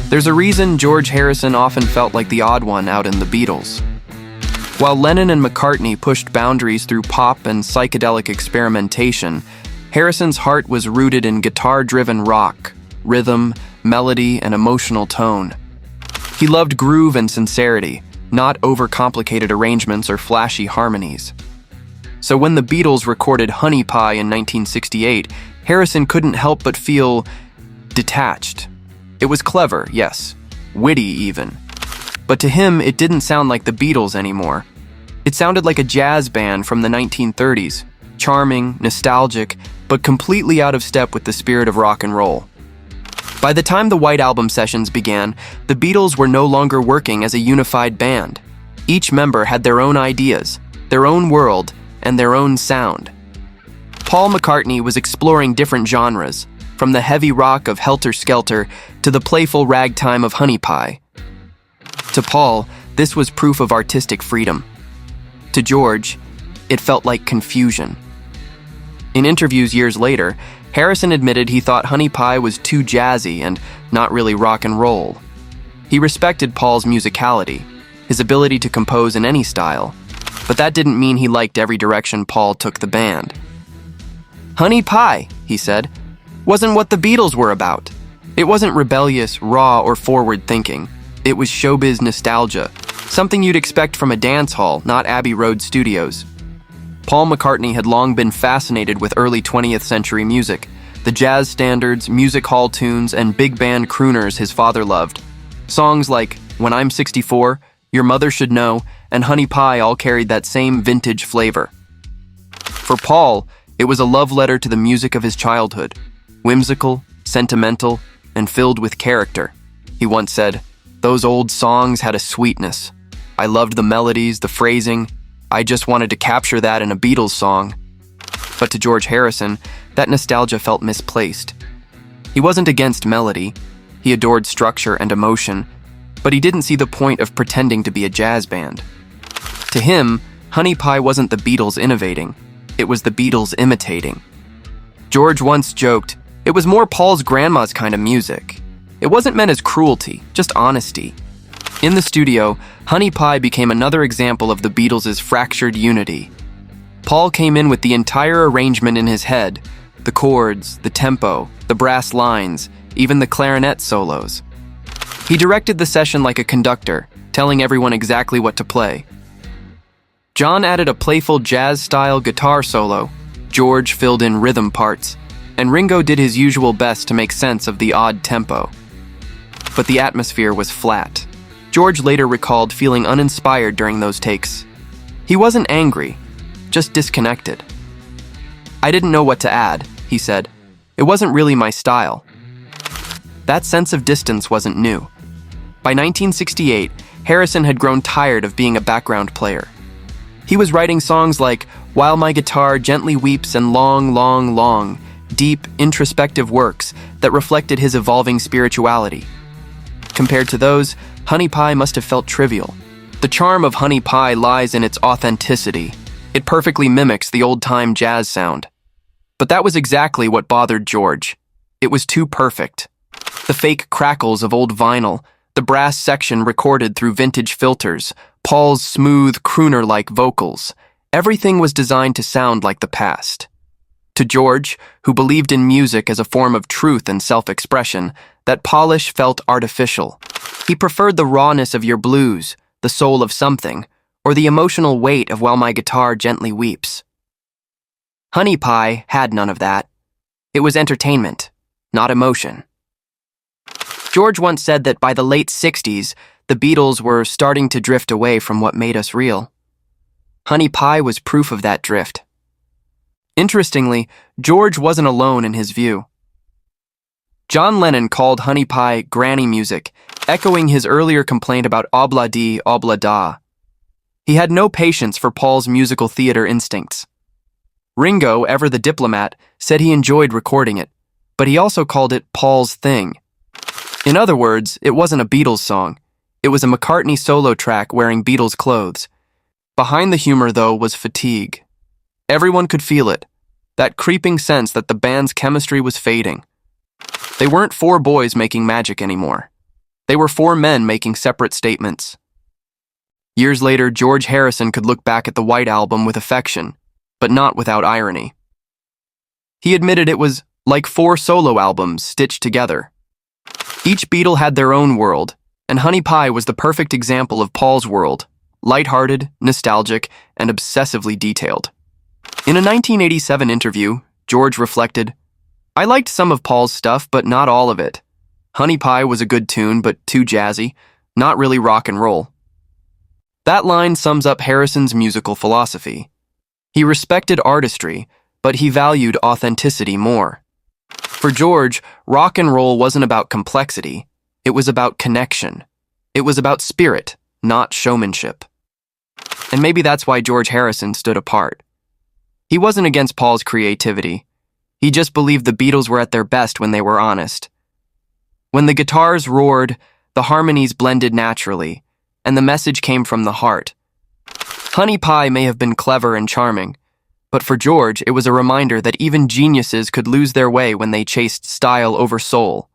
There's a reason George Harrison often felt like the odd one out in the Beatles. While Lennon and McCartney pushed boundaries through pop and psychedelic experimentation, Harrison's heart was rooted in guitar-driven rock, rhythm, melody, and emotional tone. He loved groove and sincerity, not overcomplicated arrangements or flashy harmonies. So when the Beatles recorded Honey Pie in 1968, Harrison couldn't help but feel detached. It was clever, yes, witty even. But to him, it didn't sound like the Beatles anymore. It sounded like a jazz band from the 1930s, charming, nostalgic, but completely out of step with the spirit of rock and roll. By the time the White Album sessions began, the Beatles were no longer working as a unified band. Each member had their own ideas, their own world, and their own sound. Paul McCartney was exploring different genres, from the heavy rock of Helter Skelter to the playful ragtime of Honey Pie. To Paul, this was proof of artistic freedom. To George, it felt like confusion. In interviews years later, Harrison admitted he thought Honey Pie was too jazzy and not really rock and roll. He respected Paul's musicality, his ability to compose in any style, but that didn't mean he liked every direction Paul took the band. Honey Pie, he said, wasn't what the Beatles were about. It wasn't rebellious, raw, or forward-thinking. It was showbiz nostalgia, something you'd expect from a dance hall, not Abbey Road studios. Paul McCartney had long been fascinated with early 20th century music, the jazz standards, music hall tunes, and big band crooners his father loved. Songs like When I'm 64, Your Mother Should Know, and Honey Pie all carried that same vintage flavor. For Paul, it was a love letter to the music of his childhood. Whimsical, sentimental, and filled with character. He once said, "Those old songs had a sweetness. I loved the melodies, the phrasing. I just wanted to capture that in a Beatles song." But to George Harrison, that nostalgia felt misplaced. He wasn't against melody. He adored structure and emotion, but he didn't see the point of pretending to be a jazz band. To him, Honey Pie wasn't the Beatles innovating. It was the Beatles imitating. George once joked, it was more Paul's grandma's kind of music. It wasn't meant as cruelty, just honesty. In the studio, Honey Pie became another example of the Beatles' fractured unity. Paul came in with the entire arrangement in his head, the chords, the tempo, the brass lines, even the clarinet solos. He directed the session like a conductor, telling everyone exactly what to play. John added a playful jazz-style guitar solo, George filled in rhythm parts, and Ringo did his usual best to make sense of the odd tempo. But the atmosphere was flat. George later recalled feeling uninspired during those takes. He wasn't angry, just disconnected. "I didn't know what to add," he said. "It wasn't really my style." That sense of distance wasn't new. By 1968, Harrison had grown tired of being a background player. He was writing songs like While My Guitar Gently Weeps and Long, Long, Long, deep, introspective works that reflected his evolving spirituality. Compared to those, Honey Pie must have felt trivial. The charm of Honey Pie lies in its authenticity. It perfectly mimics the old-time jazz sound. But that was exactly what bothered George. It was too perfect. The fake crackles of old vinyl, the brass section recorded through vintage filters, Paul's smooth, crooner-like vocals. Everything was designed to sound like the past. To George, who believed in music as a form of truth and self-expression, that polish felt artificial. He preferred the rawness of your blues, the soul of something, or the emotional weight of While My Guitar Gently Weeps. Honey Pie had none of that. It was entertainment, not emotion. George once said that by the late 60s, the Beatles were starting to drift away from what made us real. Honey Pie was proof of that drift. Interestingly, George wasn't alone in his view. John Lennon called Honey Pie granny music, echoing his earlier complaint about obla-dee, obla-da. He had no patience for Paul's musical theater instincts. Ringo, ever the diplomat, said he enjoyed recording it, but he also called it Paul's thing. In other words, it wasn't a Beatles song. It was a McCartney solo track wearing Beatles clothes. Behind the humor, though, was fatigue. Everyone could feel it, that creeping sense that the band's chemistry was fading. They weren't four boys making magic anymore. They were four men making separate statements. Years later, George Harrison could look back at the White Album with affection, but not without irony. He admitted it was like four solo albums stitched together. Each Beatle had their own world, and Honey Pie was the perfect example of Paul's world, lighthearted, nostalgic, and obsessively detailed. In a 1987 interview, George reflected, "I liked some of Paul's stuff, but not all of it. Honey Pie was a good tune, but too jazzy, not really rock and roll." That line sums up Harrison's musical philosophy. He respected artistry, but he valued authenticity more. For George, rock and roll wasn't about complexity, it was about connection. It was about spirit, not showmanship. And maybe that's why George Harrison stood apart. He wasn't against Paul's creativity. He just believed the Beatles were at their best when they were honest. When the guitars roared, the harmonies blended naturally, and the message came from the heart. Honey Pie may have been clever and charming, but for George, it was a reminder that even geniuses could lose their way when they chased style over soul.